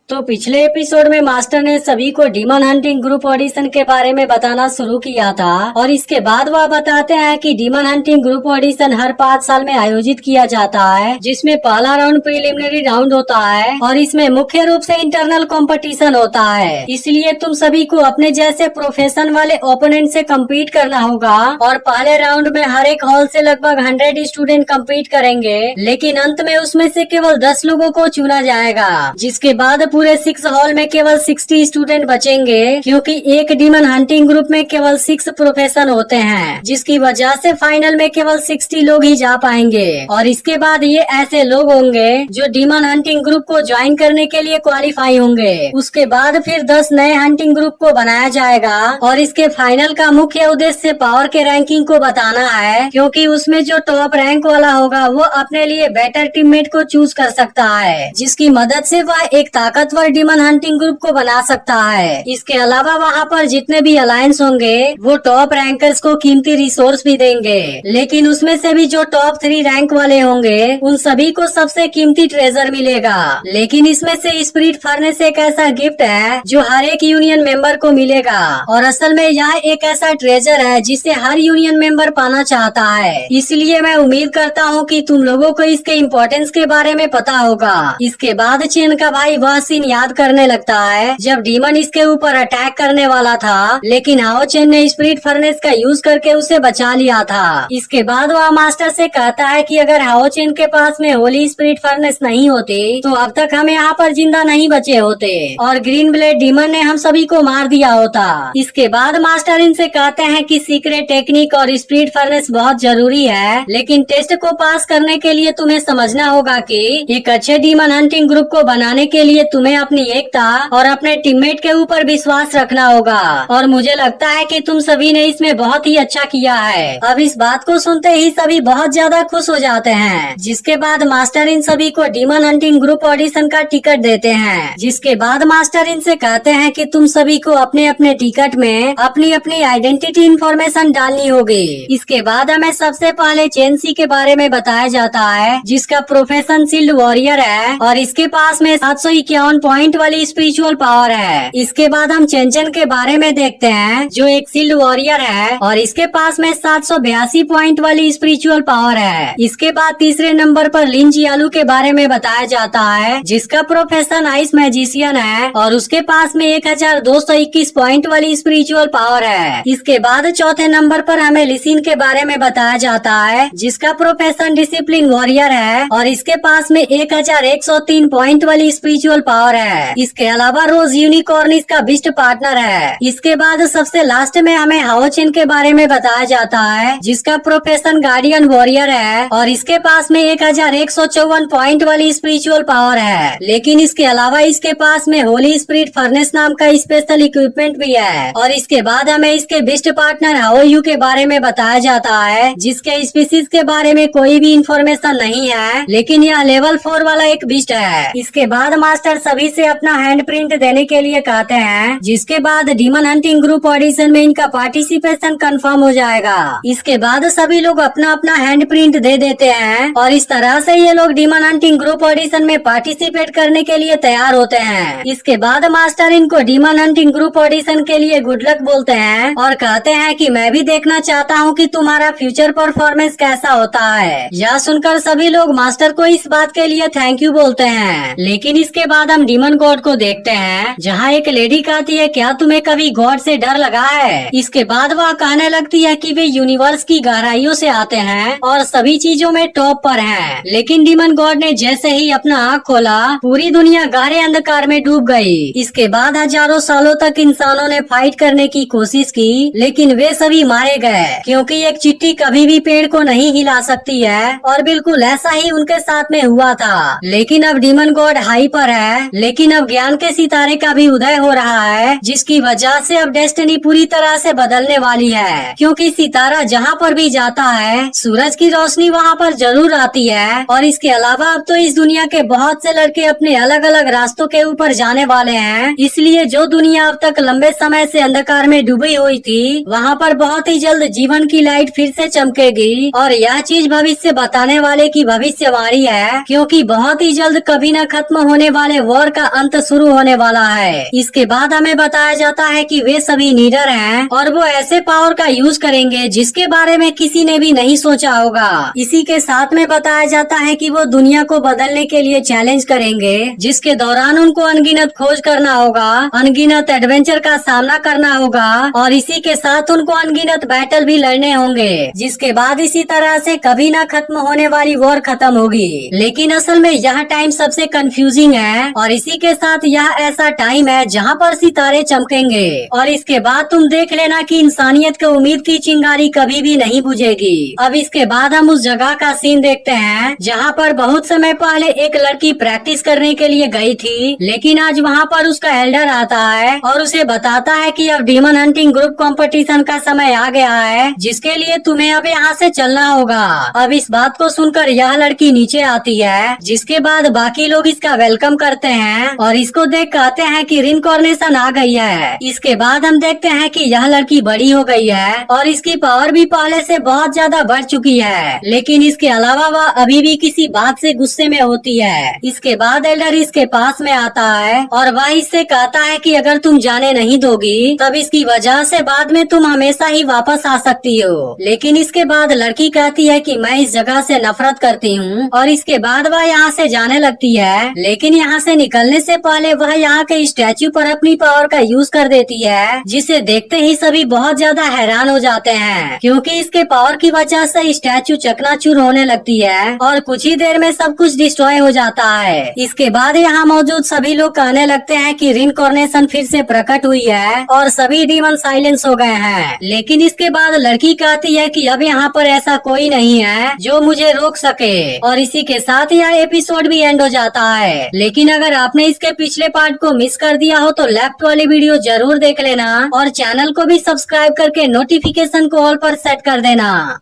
तो पिछले एपिसोड में मास्टर ने सभी को डीमन हंटिंग ग्रुप ऑडिशन के बारे में बताना शुरू किया था और इसके बाद वह बताते हैं कि डीमन हंटिंग ग्रुप ऑडिशन हर 5 साल में आयोजित किया जाता है, जिसमें पहला राउंड प्रिलिमिनरी राउंड होता है और इसमें मुख्य रूप से इंटरनल कंपटीशन होता है। इसलिए तुम सभी को अपने जैसे प्रोफेशन वाले ओपोनेंट से कम्पीट करना होगा और पहले राउंड में हर एक हॉल से लगभग 100 स्टूडेंट कम्पीट करेंगे, लेकिन अंत में उसमें से केवल 10 लोगों को चुना जाएगा, जिसके बाद पूरे 6 हॉल में केवल 60 स्टूडेंट बचेंगे, क्योंकि एक डीमन हंटिंग ग्रुप में केवल 6 प्रोफेशन होते हैं, जिसकी वजह से फाइनल में केवल 60 लोग ही जा पाएंगे। और इसके बाद ये ऐसे लोग होंगे जो डीमन हंटिंग ग्रुप को ज्वाइन करने के लिए क्वालिफाई होंगे। उसके बाद फिर 10 नए हंटिंग ग्रुप को बनाया जाएगा और इसके फाइनल का मुख्य उद्देश्य पावर के रैंकिंग को बताना है, क्योंकि उसमें जो टॉप रैंक वाला होगा वो अपने लिए बेटर टीममेट को चूज कर सकता है, जिसकी मदद से वह एक ताकतवर डीमन हंटिंग ग्रुप को बना सकता है। इसके अलावा वहाँ पर जितने भी अलायंस होंगे वो टॉप रैंकर्स को कीमती रिसोर्स भी देंगे, लेकिन उसमें से भी जो टॉप 3 रैंक वाले होंगे उन सभी को सबसे कीमती ट्रेजर मिलेगा। लेकिन इसमें से स्पिरिट फर्नेस एक ऐसा गिफ्ट है जो हर एक यूनियन मेंबर को मिलेगा और असल में यह एक ऐसा ट्रेजर है जिसे हर यूनियन मेंबर पाना चाहता है। इसलिए मैं उम्मीद करता हूँ कि तुम लोगों को इसके इम्पोर्टेंस के बारे में पता होगा। इसके बाद चेन का भाई वह सीन याद करने लगता है जब डीमन इसके ऊपर अटैक करने वाला था, लेकिन हाओ चेन ने स्पिरिट फर्नेस का यूज करके उसे बचा लिया था। इसके बाद वह मास्टर से कहता है कि अगर हाओ चेन के पास में होली स्पिरिट फर्नेस नहीं होती तो अब तक हम यहाँ पर जिंदा नहीं बचे होते और ग्रीन ब्लेड डीमन ने हम सभी को मार दिया होता। इसके बाद मास्टर इनसे कहते हैं कि सीक्रेट टेक्निक और स्पिरिट फर्नेस बहुत जरूरी है, लेकिन टेस्ट को पास करने के लिए तुम्हें समझना होगा कि एक अच्छे डीमन हंटिंग ग्रुप को बनाने के लिए तुम्हें अपनी एकता और अपने टीममेट के ऊपर विश्वास रखना होगा और मुझे लगता है कि तुम सभी ने इसमें बहुत ही अच्छा किया है। अब इस बात को सुनते ही सभी बहुत ज्यादा खुश हो जाते हैं, जिसके बाद मास्टर इन सभी को डीमन हंटिंग ग्रुप ऑडिशन का टिकट देते हैं। जिसके बाद मास्टर इनसे कहते हैं कि तुम सभी को अपने अपने टिकट में अपनी अपनी आइडेंटिटी इंफॉर्मेशन डालनी होगी। इसके बाद हमें सबसे पहले चेंसी के बारे में बताया जाता है, जिसका प्रोफेशन शील्ड वॉरियर है और इसके पास में 751 पॉइंट वाली स्पिरिचुअल पावर है। इसके बाद हम चेंचन के बारे में देखते हैं, जो एक शील्ड वॉरियर है और इसके पास में 782 पॉइंट वाली स्पिरिचुअल पावर है। इसके बाद तीसरे नंबर पर लिन जियालू के बारे में बताया जाता है, जिसका प्रोफेशन आइस मैजिशियन है और उसके पास में 1221 पॉइंट वाली स्पिरिचुअल पावर है। इसके बाद चौथे नंबर पर हमें लिसिन के बारे में बताया जाता है, जिसका प्रोफेशन डिसिप्लिन वॉरियर है और इसके पास में 1103 पॉइंट वाली स्पिरिचुअल पावर है। इसके अलावा रोज यूनिकॉर्न इसका बेस्ट पार्टनर है। इसके बाद सबसे लास्ट में हमें हाओ चेन के बारे में बताया जाता है, जिसका प्रोफेशन गार्डियन वॉरियर है और इसके पास में 1154 पॉइंट वाली स्पिरिचुअल पावर है। लेकिन इसके अलावा इसके पास में होली स्पिरिट फर्नेस नाम का स्पेशल इक्विपमेंट भी है। और इसके बाद हमें इसके बेस्ट पार्टनर हाओ यू के बारे में बताया जाता है, जिसके स्पीसीज के बारे में कोई भी इंफॉर्मेशन नहीं है, लेकिन यह लेवल 4 वाला एक बीस्ट है। इसके बाद मास्टर सभी से अपना हैंड प्रिंट देने के लिए कहते हैं, जिसके बाद डीमन हंटिंग ग्रुप ऑडिशन में इनका पार्टिसिपेशन कंफर्म हो जाएगा। इसके बाद सभी लोग अपना अपना हैंड प्रिंट दे देते हैं और इस तरह से ये लोग डीमन हंटिंग ग्रुप ऑडिशन में पार्टिसिपेट करने के लिए तैयार होते हैं। इसके बाद मास्टर इनको डीमन हंटिंग ग्रुप ऑडिशन के लिए गुड लक बोलते हैं और कहते हैं कि मैं भी देखना चाहता हूँ कि तुम्हारा फ्यूचर परफॉर्मेंस कैसा होता है। यह सुनकर सभी लोग मास्टर को इस बात के लिए थैंक यू बोलते हैं। लेकिन इसके बाद हम डीमन गॉड को देखते हैं, जहाँ एक लेडी कहती है, क्या तुम्हें कभी गॉड से डर लगा है? इसके बाद वह कहने लगती है कि वे यूनिवर्स की गहराइयों से आते हैं और सभी चीजों में टॉप पर हैं। लेकिन डीमन गॉड ने जैसे ही अपना आँख खोला, पूरी दुनिया गहरे अंधकार में डूब गई। इसके बाद हजारों सालों तक इंसानों ने फाइट करने की कोशिश की, लेकिन वे सभी मारे गए, क्योंकि एक चिट्ठी कभी भी पेड़ को नहीं हिला सकती है और बिल्कुल ऐसा ही उनके साथ में हुआ था। लेकिन अब डीमन गॉड हाई पर है, लेकिन अब ज्ञान के सितारे का भी उदय हो रहा है, जिसकी वजह से अब डेस्टिनी पूरी तरह से बदलने वाली है, क्योंकि सितारा जहाँ पर भी जाता है सूरज की रोशनी वहाँ पर जरूर आती है। और इसके अलावा अब तो इस दुनिया के बहुत से लड़के अपने अलग अलग रास्तों के ऊपर जाने वाले हैं, इसलिए जो दुनिया अब तक लंबे समय से अंधकार में डूबी हुई थी, वहाँ पर बहुत ही जल्द जीवन की लाइट फिर से चमकेगी। और यह चीज भविष्य बताने वाले की भविष्यवाणी है, क्योंकि बहुत ही जल्द कभी न खत्म होने वाले वो वॉर का अंत शुरू होने वाला है। इसके बाद हमें बताया जाता है कि वे सभी लीडर हैं और वो ऐसे पावर का यूज करेंगे जिसके बारे में किसी ने भी नहीं सोचा होगा। इसी के साथ में बताया जाता है कि वो दुनिया को बदलने के लिए चैलेंज करेंगे, जिसके दौरान उनको अनगिनत खोज करना होगा, अनगिनत एडवेंचर का सामना करना होगा और इसी के साथ उनको अनगिनत बैटल भी लड़ने होंगे, जिसके बाद इसी तरह से कभी ना खत्म होने वाली वॉर खत्म होगी। लेकिन असल में यह टाइम सबसे कंफ्यूजिंग है और इसी के साथ यह ऐसा टाइम है जहाँ पर सितारे चमकेंगे और इसके बाद तुम देख लेना कि इंसानियत को उम्मीद की चिंगारी कभी भी नहीं बुझेगी। अब इसके बाद हम उस जगह का सीन देखते हैं जहाँ पर बहुत समय पहले एक लड़की प्रैक्टिस करने के लिए गई थी, लेकिन आज वहाँ पर उसका एल्डर आता है और उसे बताता है कि अब डीमन हंटिंग ग्रुप कंपटीशन का समय आ गया है, जिसके लिए तुम्हें अब यहाँ से चलना होगा। अब इस बात को सुनकर यह लड़की नीचे आती है, जिसके बाद बाकी लोग इसका वेलकम करते हैं और इसको देख कहते हैं कि रिनकॉर्नेशन आ गई है। इसके बाद हम देखते हैं कि यह लड़की बड़ी हो गई है और इसकी पावर भी पहले से बहुत ज्यादा बढ़ चुकी है, लेकिन इसके अलावा वह अभी भी किसी बात से गुस्से में होती है। इसके बाद एल्डर इसके पास में आता है और वह इससे कहता है कि अगर तुम जाने नहीं दोगी तब इसकी वजह से बाद में तुम हमेशा ही वापस आ सकती हो। लेकिन इसके बाद लड़की कहती है कि मैं इस जगह से नफरत करती हूँ और इसके बाद वह यहाँ से जाने लगती है, लेकिन यहाँ से निकलने से पहले वह यहाँ के स्टैच्यू पर अपनी पावर का यूज कर देती है, जिसे देखते ही सभी बहुत ज्यादा हैरान हो जाते हैं, क्योंकि इसके पावर की वजह से स्टैच्यू चकनाचूर होने लगती है और कुछ ही देर में सब कुछ डिस्ट्रॉय हो जाता है। इसके बाद यहाँ मौजूद सभी लोग कहने लगते हैं कि रिनकॉर्नेशन फिर से प्रकट हुई है और सभी डीमन साइलेंस हो गए हैं। लेकिन इसके बाद लड़की कहती है कि अब यहाँ पर ऐसा कोई नहीं है जो मुझे रोक सके और इसी के साथ यह एपिसोड भी एंड हो जाता है। लेकिन अगर आपने इसके पिछले पार्ट को मिस कर दिया हो तो लेफ्ट वाली वीडियो जरूर देख लेना और चैनल को भी सब्सक्राइब करके नोटिफिकेशन को ऑल पर सेट कर देना।